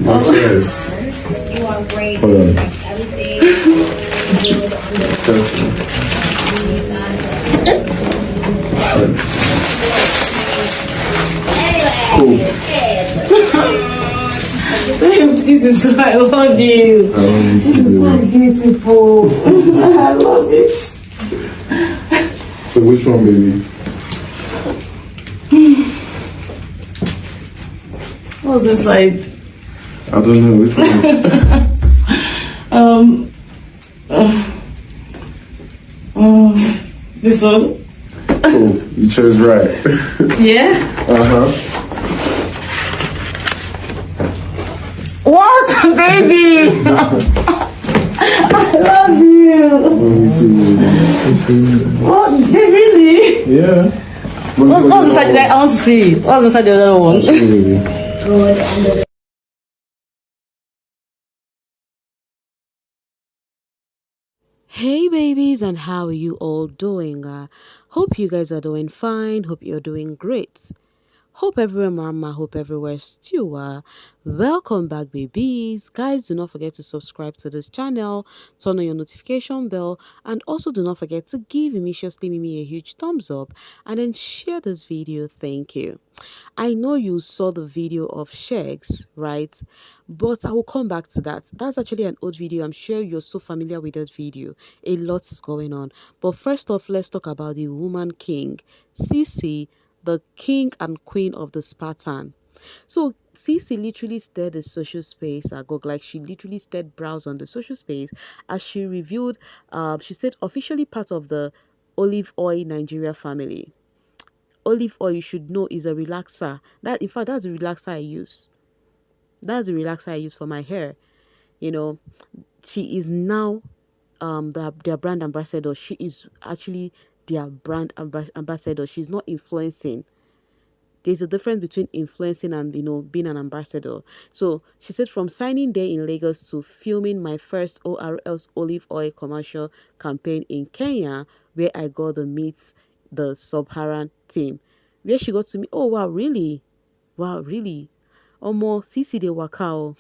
I'm serious. You are great. Hold on. Everything is This is why I love you. I love you too. This is so beautiful. I love it. So which one, baby? What's inside? I don't know which one. This one? Oh, you chose right. Yeah? Uh-huh. What, baby? I love you. Me too. What? Really? Yeah. What's inside there? I want to see. What's inside the other one? good and Hey babies, and how are you all doing? Hope you guys are doing fine. Hope you're doing great. Hope everywhere mama, hope everywhere stew. Welcome back babies. Guys, do not forget to subscribe to this channel, turn on your notification bell, and also do not forget to give Immediately Mimi a huge thumbs up and then share this video. Thank you. I know you saw the video of Sheggz, right? But I will come back to that. That's actually an old video. I'm sure you're so familiar with that video. A lot is going on. But first off, let's talk about the woman king, CeCe, the king and queen of the Spartan. So CeCe literally stirred the social space. Like she literally stirred brows on the social space as she revealed. She said officially part of the olive oil Nigeria family. Olive oil, you should know, is a relaxer. That, in fact, that's the relaxer I use. That's the relaxer I use for my hair. You know, she is now their brand ambassador. She is actually their brand ambassador. She's not influencing. There's a difference between influencing and, you know, being an ambassador. So she said, from signing day in Lagos to filming my first ORL's olive oil commercial campaign in Kenya, where I got to meet the Sub-Saharan team. Where she got to me, oh wow, really? Wow, really? Omo, CeCe de Wakao.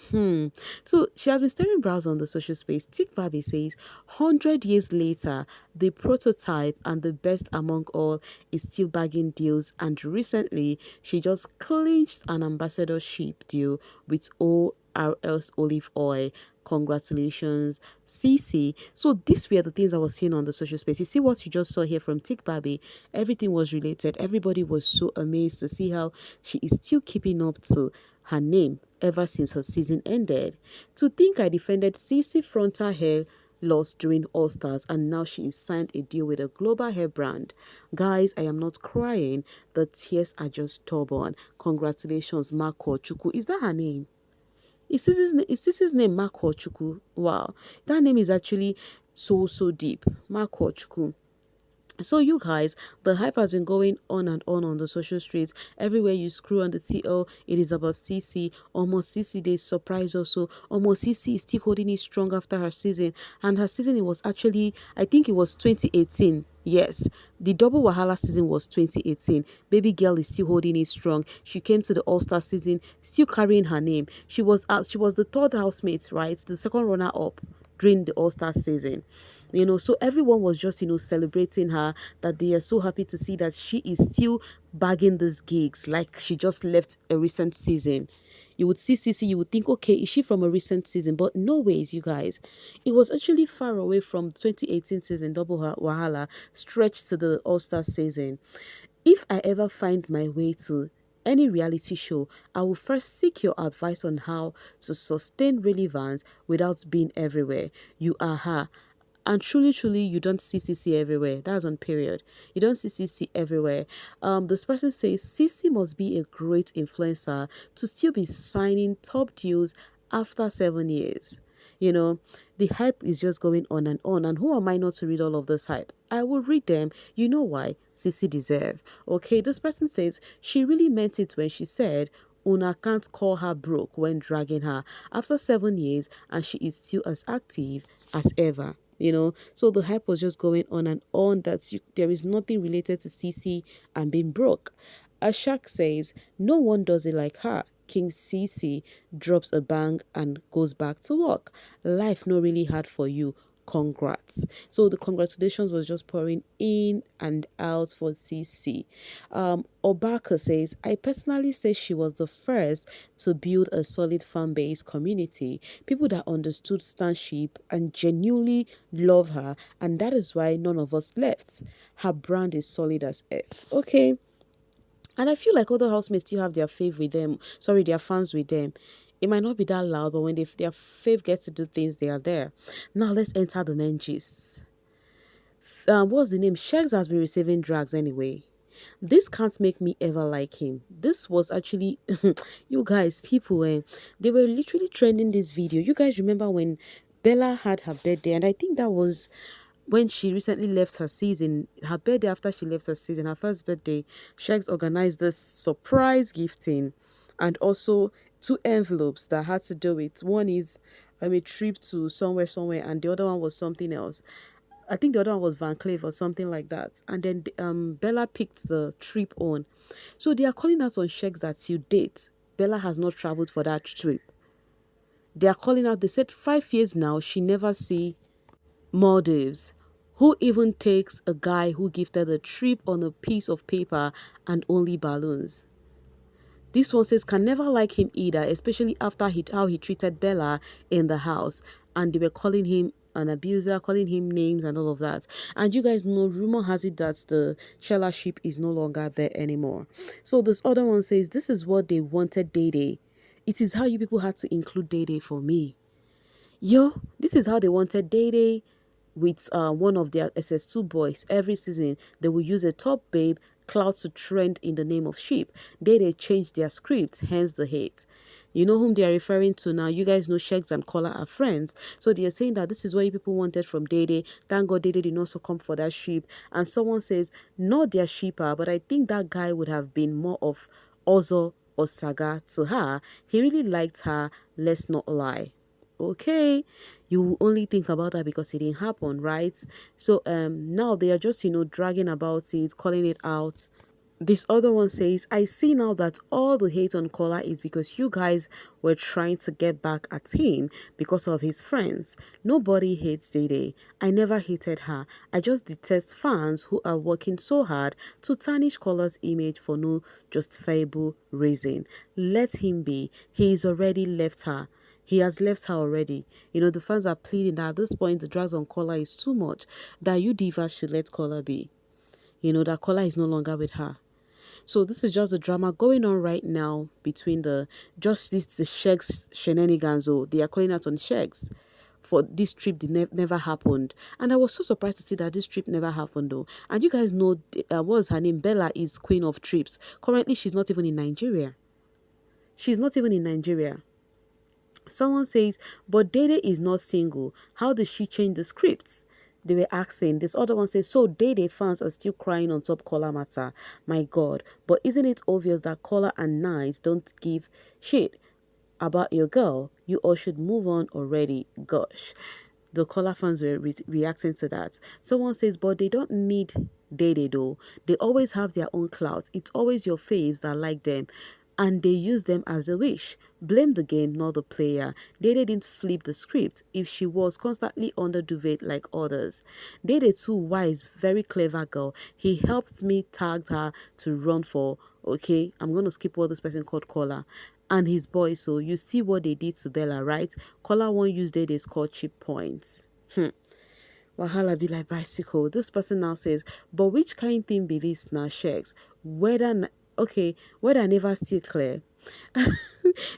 So she has been stirring brows on the social space. Tick Baby says, 100 years later, the prototype and the best among all is still bagging deals. And recently, she just clinched an ambassadorship deal with ORL's olive oil. Congratulations, CeCe. So these were the things I was seeing on the social space. You see what you just saw here from Tick Baby? Everything was related. Everybody was so amazed to see how she is still keeping up to her name ever since her season ended. To think I defended CeCe frontal hair loss during All Stars and now she is signed a deal with a global hair brand. Guys, I am not crying. The tears are just stubborn. Congratulations, Mako Chuku. Is that her name? Is this name Mako Chuku? Wow, that name is actually so deep. Mako Chuku. So you guys, the hype has been going on the social streets. Everywhere you screw on the TL, it is about CeCe. Almost CeCe, they surprise also. Almost CeCe is still holding it strong after her season. And her season, it was actually, I think it was 2018. Yes, the double Wahala season was 2018. Baby girl is still holding it strong. She came to the All-Star season, still carrying her name. She was the third housemate, right? The second runner-up during the All-Star season. You know, so everyone was just, you know, celebrating her, that they are so happy to see that she is still bagging these gigs like she just left a recent season. You would see CeCe, you would think, okay, is she from a recent season? But no ways, you guys. It was actually far away from 2018 season, double Wahala, stretched to the All-Star season. If I ever find my way to any reality show, I will first seek your advice on how to sustain relevance without being everywhere. You are her. And truly, you don't see CeCe everywhere. That's on period. You don't see CeCe everywhere. This person says, CeCe must be a great influencer to still be signing top deals after 7 years. You know, the hype is just going on. And who am I not to read all of this hype? I will read them. You know why? CeCe deserve. Okay, this person says, she really meant it when she said, Una can't call her broke when dragging her after 7 years and she is still as active as ever. You know, so the hype was just going on that there is nothing related to CeCe and being broke. Ashak says, no one does it like her. King CeCe drops a bang and goes back to work. Life no really hard for you. Congrats. So the congratulations was just pouring in and out for CeCe. Obaka says, I personally say she was the first to build a solid fan base community, people that understood stanship and genuinely love her, and that is why none of us left. Her brand is solid as F. Okay. And I feel like other housemates still have their fave with them. Sorry, their fans with them. It might not be that loud, but when their fave gets to do things, they are there. Now let's enter the main gist. What's the name? Sheggz has been receiving drags anyway. This can't make me ever like him. This was actually, you guys, people, they were literally trending this video. You guys remember when Bella had her birthday, and I think that was when she recently left her season, her birthday after she left her season, her first birthday, Sheggz organized this surprise gifting and also two envelopes that had to do with, one is a trip to somewhere, and the other one was something else. I think the other one was Van Cleef or something like that. And then Bella picked the trip on. So they are calling us on Sheggz that till date, Bella has not traveled for that trip. They are calling out, they said 5 years now, she never see Maldives. Who even takes a guy who gifted a trip on a piece of paper and only balloons? This one says can never like him either, especially after how he treated Bella in the house. And they were calling him an abuser, calling him names and all of that. And you guys know, rumor has it that the Shella ship is no longer there anymore. So this other one says, this is what they wanted Dede. It is how you people had to include Dede for me. Yo, this is how they wanted Dede with one of their SS2 boys. Every season, they will use a top babe cloud to trend in the name of sheep. They changed their script, hence the hate. You know whom they are referring to now. You guys know Sheggz and Kola are friends. So they are saying that this is what you people wanted from Dede. Thank God Dede did not succumb for that sheep. And someone says, not their sheeper, but I think that guy would have been more of Ozo or Saga to her. He really liked her, let's not lie. Okay, you only think about that because it didn't happen, right? So now they are just dragging about it, calling it out. This other one says, I see now that all the hate on Kola is because you guys were trying to get back at him because of his friends. Nobody hates Dede. I never hated her. I just detest fans who are working so hard to tarnish Kola's image for no justifiable reason. Let him be. He's already left her. He has left her already. The fans are pleading that at this point the drags on Kola is too much, that you divas should let Kola be. That Kola is no longer with her. So this is just the drama going on right now between the Sheggz shenanigans. They are calling out on Sheggz for this trip that never happened. And I was so surprised to see that this trip never happened though. And you guys know, what was her name? Bella is queen of trips. Currently, she's not even in Nigeria. She's not even in Nigeria. Someone says, but Dede is not single. How did she change the scripts? They were asking. This other one says, so Dede fans are still crying on top Kola matter. My God. But isn't it obvious that Kola and Nice don't give shit about your girl? You all should move on already. Gosh. The Kola fans were reacting to that. Someone says, but they don't need Dede though. They always have their own clout. It's always your faves that like them. And they use them as they wish. Blame the game, not the player. Dede didn't flip the script if she was constantly under duvet like others. Dede too wise, very clever girl. He helped me tag her to run for, okay, I'm going to skip what this person called Kola. And his boy, so you see what they did to Bella, right? Kola won't use Dede score cheap points. Wahala be like bicycle. This person now says, but which kind thing be this now, Sheggz? Whether I never still clear.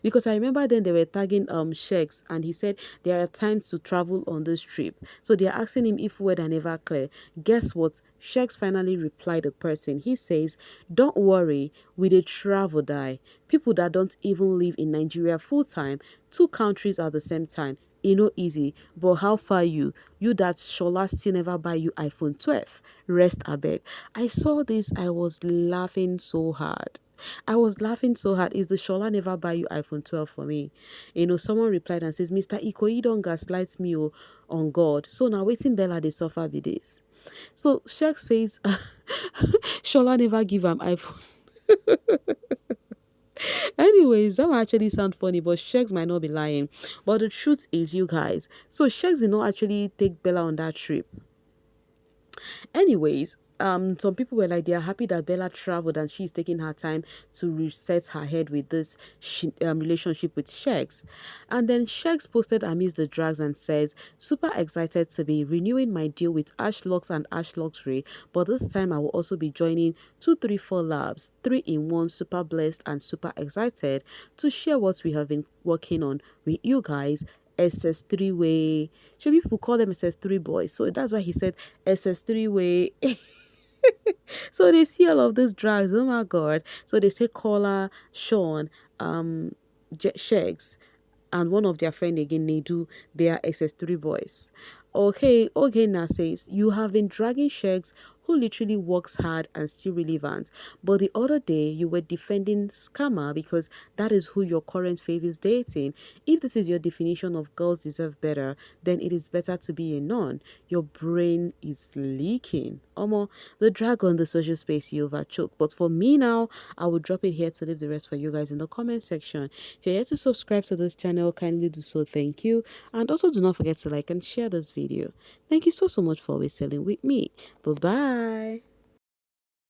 Because I remember then they were tagging Sheggz and he said there are times to travel on this trip. So they are asking him if weather never clear. Guess what? Sheggz finally replied the person. He says, don't worry, we dey travel die. People that don't even live in Nigeria full time, 2 countries at the same time. Easy, but how far you that Shola still never buy you iPhone 12? Rest abeg. I saw this, I was laughing so hard. Is the Shola never buy you iPhone 12 for me? Someone replied and says, Mr. Ikoyi don't gaslight me on God. So now waiting Bella they suffer be this. So Sheggz says Shola never give him iPhone. Anyways, that might actually sound funny, but Sheggz might not be lying. But the truth is, you guys, so Sheggz did not actually take Bella on that trip. Anyways, some people were like, they are happy that Bella traveled and she's taking her time to reset her head with this relationship with Sheggz. And then Sheggz posted amidst the drags and says, super excited to be renewing my deal with Ashlocks and Ash Luxury, but this time I will also be joining 234 Labs, 3-in-1, super blessed and super excited to share what we have been working on with you guys. SS3 way. Should people call them SS3 boys? So that's why he said SS3 way. So they see all of these drags. Oh my god. So they say Kola, Sean, Sheggz, and one of their friend again, Nedu, they are SS3 boys. Okay, now says, you have been dragging Sheggz, who literally works hard and still relevant. But the other day, you were defending Scammer because that is who your current fave is dating. If this is your definition of girls deserve better, then it is better to be a nun. Your brain is leaking. Omo, the drag on the social space you overchoke. But for me now, I will drop it here to leave the rest for you guys in the comment section. If you're yet to subscribe to this channel, kindly do so. Thank you. And also do not forget to like and share this video. Thank you so much for always selling with me. Bye bye.